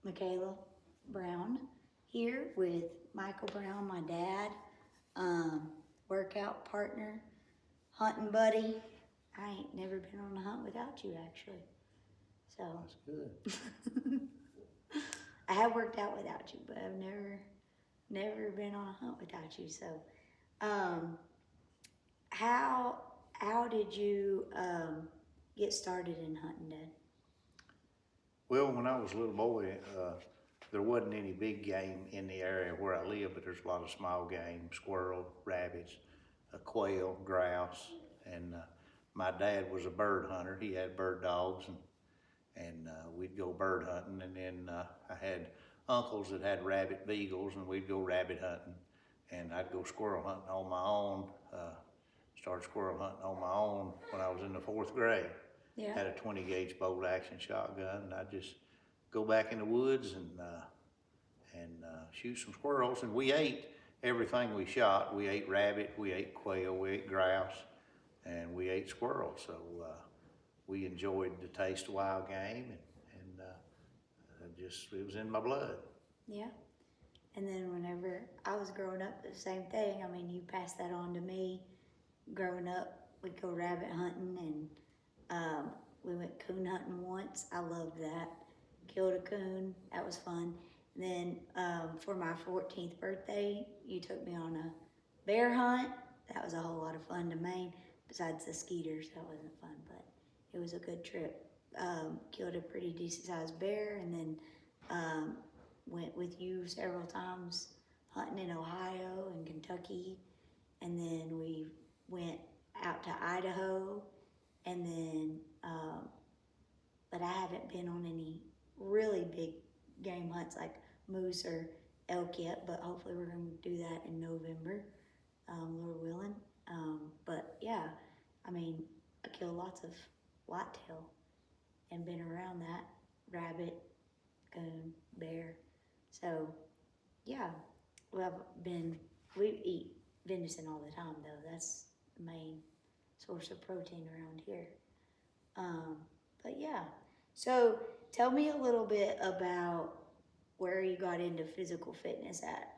Michaela Brown here with Michael Brown, my dad, workout partner, hunting buddy. I ain't never been on a hunt without you, actually. So That's good. I have worked out without you, but I've never been on a hunt without you. So, um, how how did you get started in hunting, Dad? Well, when I was a little boy, there wasn't any big game in the area where I live, but there's a lot of small game, squirrel, rabbits, quail, grouse, and my dad was a bird hunter. He had bird dogs, and we'd go bird hunting. And then I had uncles that had rabbit beagles, and we'd go rabbit hunting. And I'd go squirrel hunting on my own. Started squirrel hunting on my own when I was in the fourth grade. Yeah. Had a 20 gauge bolt action shotgun, and I'd just go back in the woods and shoot some squirrels. And we ate everything we shot. We ate rabbit, we ate quail, we ate grouse, and we ate squirrel. So we enjoyed the taste of wild game, and it was in my blood. Yeah. And then whenever I was growing up, the same thing. I mean, you passed that on to me. Growing up, we'd go rabbit hunting, and we went coon hunting once. I loved that. Killed a coon. That was fun. And then for my 14th birthday, you took me on a bear hunt. That was a whole lot of fun to Maine. Besides the skeeters, that wasn't fun, but it was a good trip. Killed a pretty decent sized bear, and then went with you several times hunting in Ohio and Kentucky, and then we went out to Idaho, and then but I haven't been on any really big game hunts like moose or elk yet, but hopefully we're going to do that in November, Lord willing. But yeah, I mean, I killed lots of whitetail and been around that, rabbit, coon, bear. So yeah, we eat venison all the time though. That's the main source of protein around here. But yeah, so tell me a little bit about where you got into physical fitness at.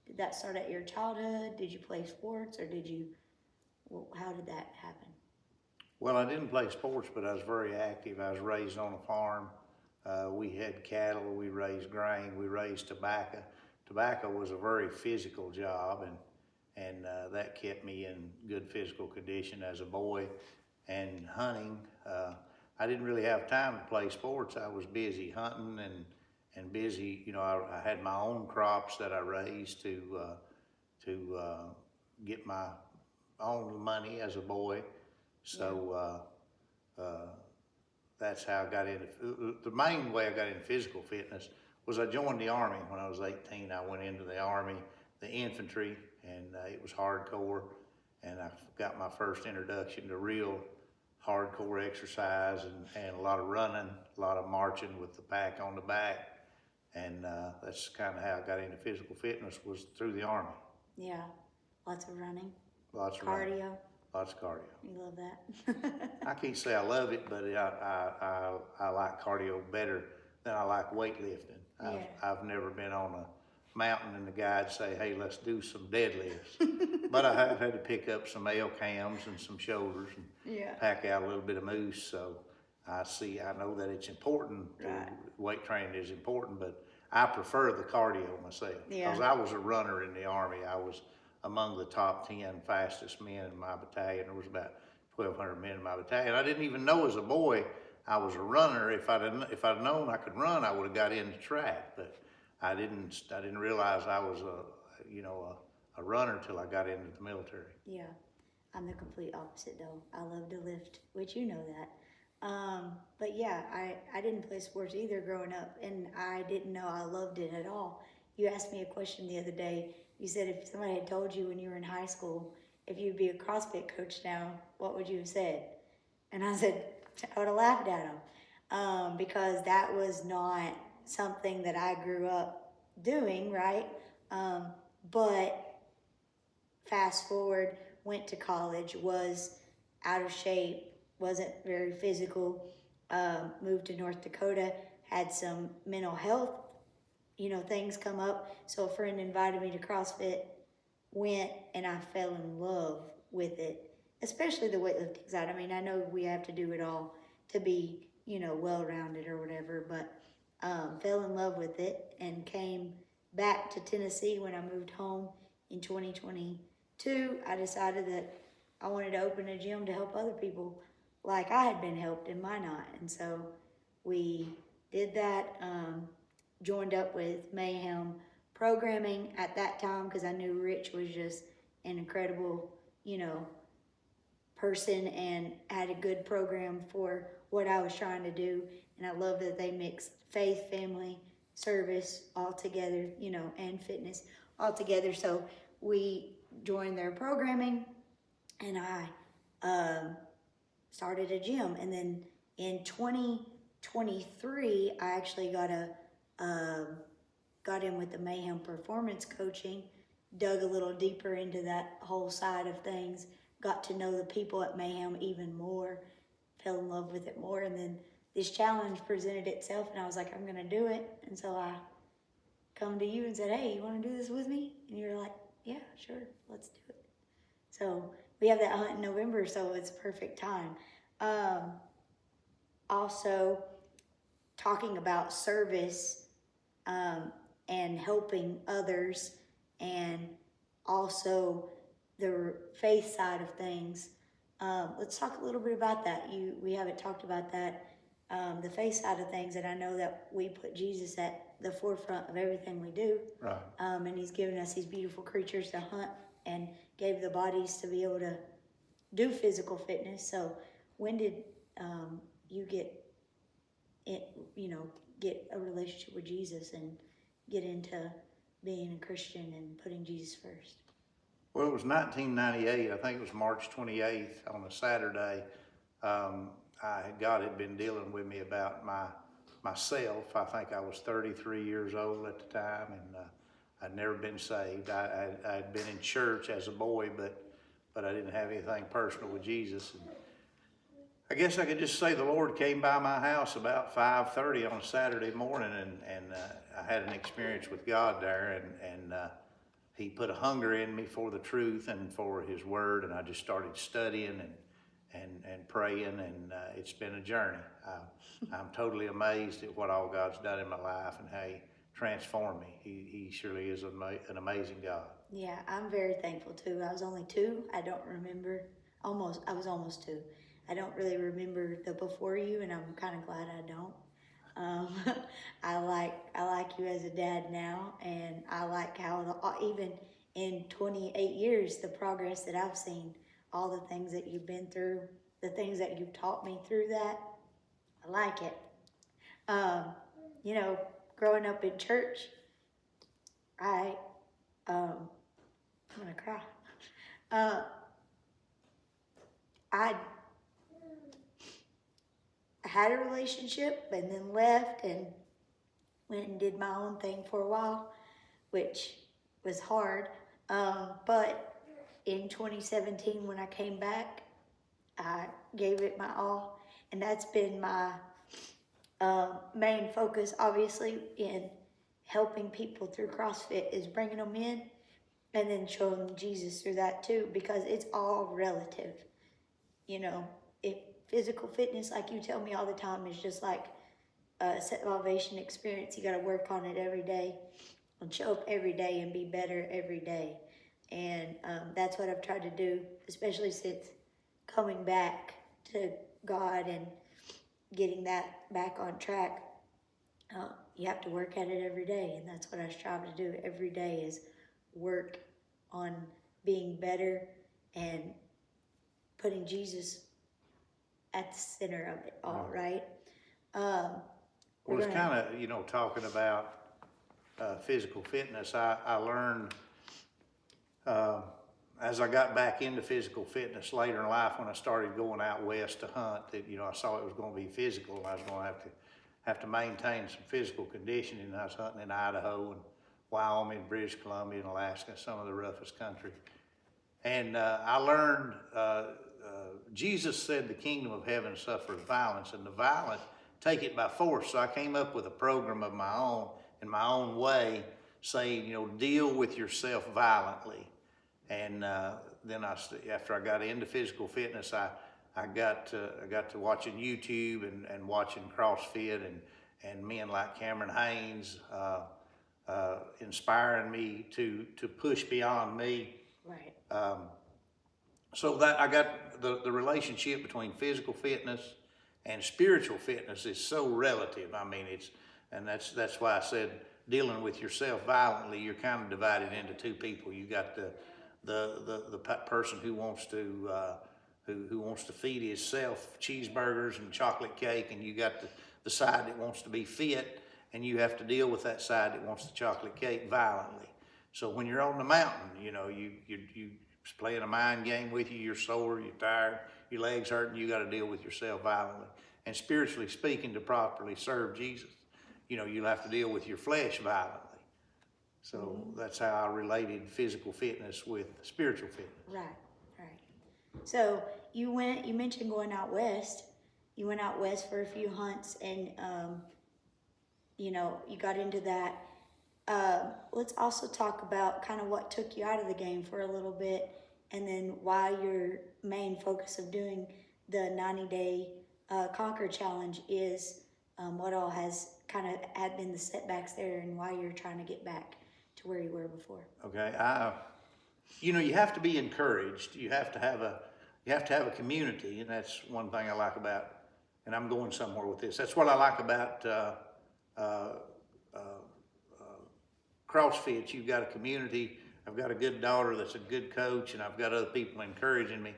Did that start at your childhood? Did you play sports, or how did that happen? Well, I didn't play sports, but I was very active. I was raised on a farm. We had cattle, we raised grain, we raised tobacco. Tobacco was a very physical job, and that kept me in good physical condition as a boy. And hunting, I didn't really have time to play sports. I was busy hunting and busy. I had my own crops that I raised to get my own money as a boy. So that's how I got into, the main way I got into physical fitness was I joined the Army when I was 18. I went into the Army, the infantry, and it was hardcore. And I got my first introduction to real hardcore exercise and a lot of running, a lot of marching with the pack on the back. And that's kind of how I got into physical fitness, was through the Army. Yeah, lots of running. Lots of cardio. Running. Lots of cardio. You love that. I can't say I love it, but I like cardio better than I like weightlifting. I've never been on a mountain and the guide say, hey, let's do some deadlifts. But I have had to pick up some L cams and some shoulders and pack out a little bit of moose. So I know that it's important. Right. Weight training is important, but I prefer the cardio myself. Because I was a runner in the Army. I was among the top 10 fastest men in my battalion. There was about 1,200 men in my battalion. I didn't even know as a boy I was a runner. If I'd known I could run, I would have got into track. But I didn't realize I was a runner till I got into the military. Yeah, I'm the complete opposite though. I love to lift, which you know that. But yeah, I didn't play sports either growing up, and I didn't know I loved it at all. You asked me a question the other day. You said if somebody had told you when you were in high school if you'd be a CrossFit coach now, what would you have said? And I said, I would have laughed at them because that was not something that I grew up doing, right? But fast forward, went to college, was out of shape, wasn't very physical, moved to North Dakota, had some mental health, things come up. So a friend invited me to CrossFit, went, and I fell in love with it, especially the weightlifting side. I mean, I know we have to do it all to be, well-rounded or whatever, but fell in love with it and came back to Tennessee when I moved home in 2022. I decided that I wanted to open a gym to help other people like I had been helped, and why not? And so we did that, joined up with Mayhem Programming at that time because I knew Rich was just an incredible, person and had a good program for what I was trying to do. And I love that they mixed faith, family, service all together, and fitness all together. So we joined their programming, and I started a gym. And then in 2023, I actually got in with the Mayhem Performance Coaching, dug a little deeper into that whole side of things, got to know the people at Mayhem even more, fell in love with it more. And then this challenge presented itself, and I was like, I'm going to do it. And so I come to you and said, hey, you want to do this with me? And you're like, yeah, sure, let's do it. So we have that hunt in November, so it's perfect time. Also, talking about service and helping others, and also the faith side of things. Let's talk a little bit about that. We haven't talked about that. The faith side of things, and I know that we put Jesus at the forefront of everything we do. Right. And he's given us these beautiful creatures to hunt and gave the bodies to be able to do physical fitness. So when did you get a relationship with Jesus and get into being a Christian and putting Jesus first? Well, it was 1998. I think it was March 28th on a Saturday. God had been dealing with me about myself. I think I was 33 years old at the time, and I'd never been saved. I'd been in church as a boy, but I didn't have anything personal with Jesus. And I guess I could just say the Lord came by my house about 5:30 on a Saturday morning, and I had an experience with God there, and He put a hunger in me for the truth and for His Word, and I just started studying and praying, and it's been a journey. I'm totally amazed at what all God's done in my life and how He transformed me. He surely is an amazing God. Yeah, I'm very thankful too. I was only 2. I don't remember. I was almost 2. I don't really remember the before you, and I'm kind of glad I don't. I like you as a dad now, and I like how even in 28 years, the progress that I've seen, all the things that you've been through, the things that you've taught me through that, I like it. Growing up in church, I'm gonna cry. I had a relationship and then left and went and did my own thing for a while, which was hard. But in 2017, when I came back, I gave it my all. And that's been my main focus, obviously, in helping people through CrossFit, is bringing them in and then showing them Jesus through that too, because it's all relative. If physical fitness, like you tell me all the time, is just like a salvation experience, you got to work on it every day and show up every day and be better every day. And that's what I've tried to do, especially since coming back to God and getting that back on track. You have to work at it every day, and that's what I strive to do every day, is work on being better and putting Jesus at the center of it all, right? Well, it's kind of, talking about physical fitness, I learned as I got back into physical fitness later in life, when I started going out west to hunt, that I saw it was going to be physical, and I was going to have to maintain some physical conditioning. I was hunting in Idaho and Wyoming, British Columbia, and Alaska, some of the roughest country. And I learned, Jesus said the kingdom of heaven suffers violence, and the violent take it by force. So I came up with a program of my own, in my own way, saying, deal with yourself violently. And then after I got into physical fitness, I got to watching YouTube and watching CrossFit and men like Cameron Haynes inspiring me to push beyond me. Right. So that I got the relationship between physical fitness and spiritual fitness is so relative. I mean, that's why I said dealing with yourself violently. You're kind of divided into two people. You got the person who wants to who wants to feed himself cheeseburgers and chocolate cake, and you got the side that wants to be fit, and you have to deal with that side that wants the chocolate cake violently. So when you're on the mountain, you playing a mind game with you, you're sore, you're tired, your legs hurting, you got to deal with yourself violently. And spiritually speaking, to properly serve Jesus, you'll have to deal with your flesh violently. So that's how I related physical fitness with spiritual fitness. Right. So you mentioned going out west. You went out west for a few hunts, and you got into that. Let's also talk about kind of what took you out of the game for a little bit, and then why your main focus of doing the 90-day Conquer Challenge is what all has kind of had been the setbacks there, and why you're trying to get back to where you were before. Okay, you have to be encouraged. You have to have a community, and that's one thing I like about. And I'm going somewhere with this. That's what I like about CrossFit. You've got a community. I've got a good daughter that's a good coach, and I've got other people encouraging me.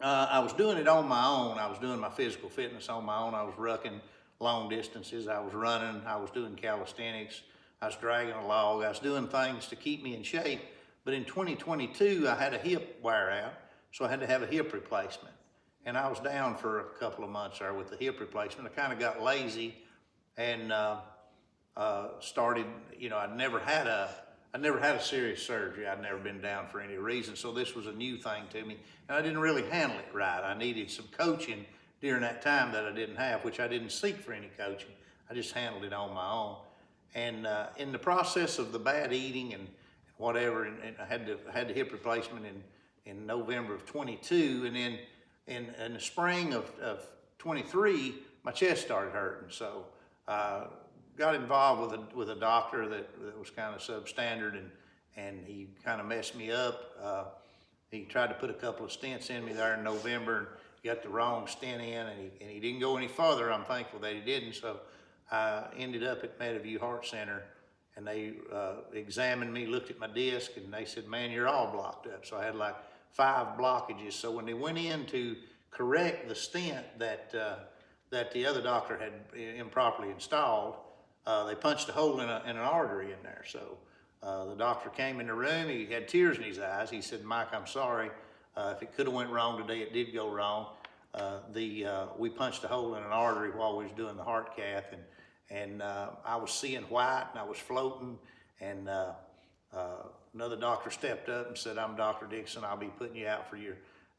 I was doing it on my own. I was doing my physical fitness on my own. I was rucking long distances. I was running. I was doing calisthenics. I was dragging a log. I was doing things to keep me in shape. But in 2022, I had a hip wear out, so I had to have a hip replacement. And I was down for a couple of months there with the hip replacement. I kind of got lazy and started, I'd never had a serious surgery. I'd never been down for any reason. So this was a new thing to me. And I didn't really handle it right. I needed some coaching during that time that I didn't have, which I didn't seek for any coaching. I just handled it on my own. And in the process of the bad eating and whatever, and I had the hip replacement in November of 22, and then in the spring of 23, my chest started hurting. So got involved with a doctor that was kind of substandard, and he kind of messed me up. He tried to put a couple of stents in me there in November, and got the wrong stent in, and he didn't go any further. I'm thankful that he didn't. So I ended up at Meadowview Heart Center, and they examined me, looked at my disc, and they said, "Man, you're all blocked up." So I had like 5 blockages. So when they went in to correct the stent that the other doctor had improperly installed, they punched a hole in an artery in there. So the doctor came in the room. He had tears in his eyes. He said, "Mike, I'm sorry. If it could have went wrong today, it did go wrong. We punched a hole in an artery while we was doing the heart cath, and I was seeing white, and I was floating, and another doctor stepped up and said, "I'm Dr. Dixon. I'm your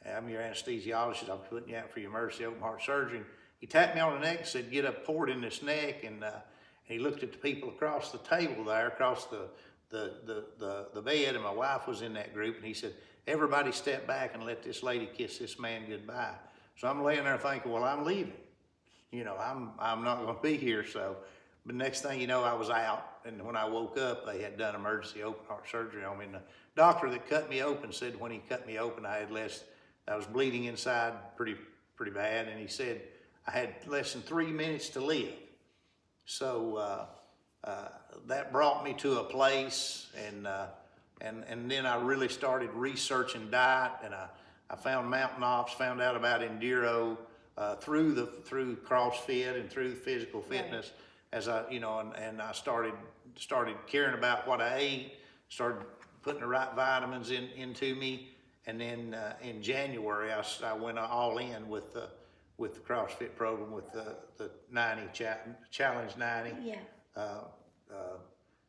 anesthesiologist. I'll be putting you out for your emergency open heart surgery." And he tapped me on the neck and said, "Get up, pour it in this neck." And he looked at the people across the table there, across the bed, and my wife was in that group, and he said, "Everybody step back and let this lady kiss this man goodbye." So I'm laying there thinking, well, I'm leaving. I'm not going to be here. So, but next thing you know, I was out, and when I woke up, they had done emergency open heart surgery on me. And the doctor that cut me open said when he cut me open, I was bleeding inside pretty bad, and he said I had less than 3 minutes to live. So that brought me to a place, and then I really started researching diet, and I found Mountain Ops, found out about Enduro through CrossFit and through physical fitness. Right. As and I started caring about what I ate, started putting the right vitamins into me, and then in January I went all in with the CrossFit program with the 90 Challenge 90. Yeah.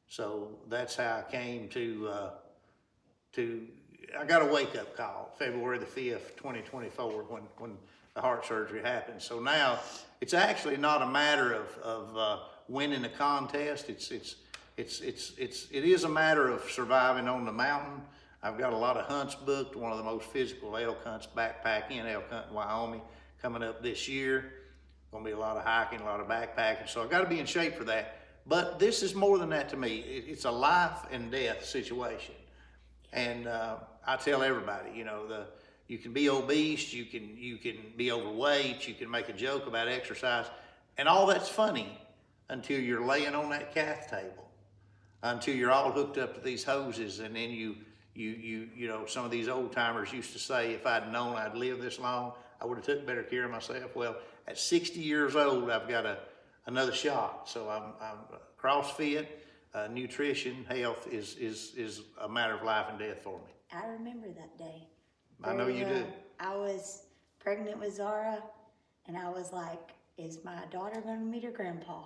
So that's how I came to. I got a wake-up call February the 5th, 2024, when the heart surgery happened. So now it's actually not a matter of winning a contest. It is a matter of surviving on the mountain. I've got a lot of hunts booked. One of the most physical elk hunts, backpacking elk hunt in Wyoming, coming up this year. Gonna be a lot of hiking, a lot of backpacking. So I've got to be in shape for that. But this is more than that to me. It's a life and death situation. And I tell everybody, you know, you can be obese, you can be overweight, you can make a joke about exercise, and all that's funny until you're laying on that cath table, until you're all hooked up to these hoses, and then you know, some of these old timers used to say, if I'd known I'd live this long, I would have took better care of myself. Well, at 60 years old, I've got another shot. So I'm CrossFit, nutrition, health is a matter of life and death for me. I remember that day. I know you do. I was pregnant with Zara, and I was like, is my daughter going to meet her grandpa?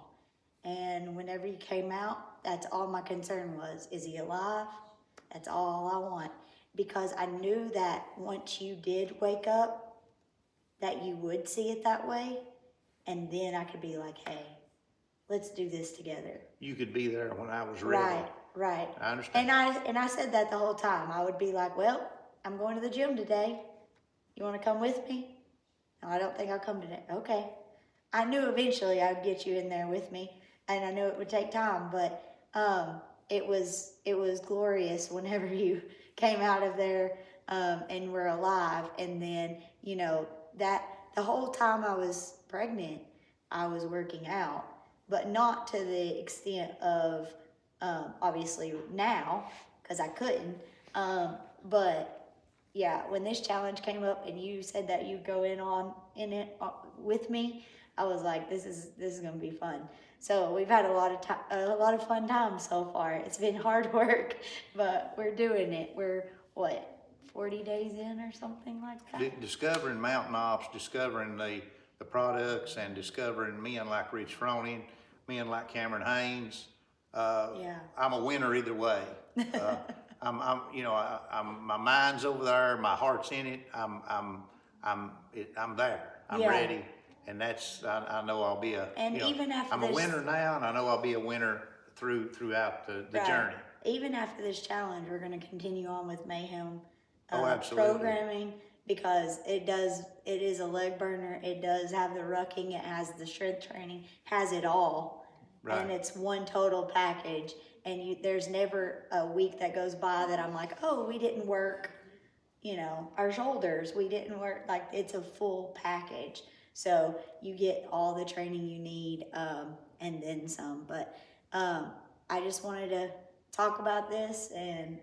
And whenever he came out, that's all my concern was. Is he alive? That's all I want. Because I knew that once you did wake up, that you would see it that way. And then I could be like, hey, let's do this together. You could be there when I was ready. Right. I understand. And I said that the whole time. I would be like, well, I'm going to the gym today. You want to come with me? No, I don't think I'll come today. Okay. I knew eventually I'd get you in there with me, and I knew it would take time, but it was glorious whenever you came out of there and were alive. And then, you know, that the whole time I was pregnant, I was working out, but not to the extent of obviously now, because I couldn't. But yeah, when this challenge came up and you said that you'd go in it with me, I was like, this is gonna be fun. So we've had a lot of fun times so far. It's been hard work, but we're doing it. We're 40 days in or something like that. Discovering Mountain Ops, discovering the products, and discovering men like Rich Froning, men like Cameron Haynes. Yeah. I'm a winner either way. I'm my mind's over there, my heart's in it. I'm there. I'm ready, and that's I know I'll be even after I'm a winner now, and I know I'll be a winner throughout the journey. Even after this challenge, we're going to continue on with Mayhem absolutely. programming, because it is a leg burner. It does have the rucking. It has the strength training. Has it all. Right. And it's one total package. And there's never a week that goes by that I'm like, oh, we didn't work, you know, our shoulders. We didn't work. Like, it's a full package. So you get all the training you need and then some. But I just wanted to talk about this, and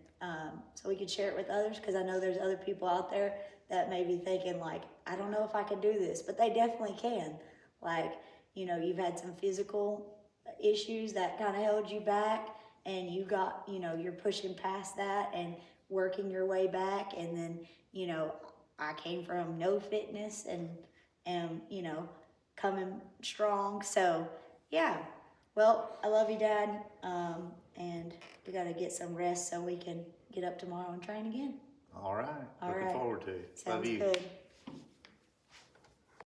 so we could share it with others, because I know there's other people out there that may be thinking, like, I don't know if I can do this, but they definitely can. Like, you know, you've had some physical issues that kind of held you back, and you got, you know, you're pushing past that and working your way back. And then, you know, I came from no fitness and you know, coming strong. So yeah, well, I love you, Dad. And we got to get some rest so we can get up tomorrow and train again. All right. Looking forward to it. Sounds Love you. good.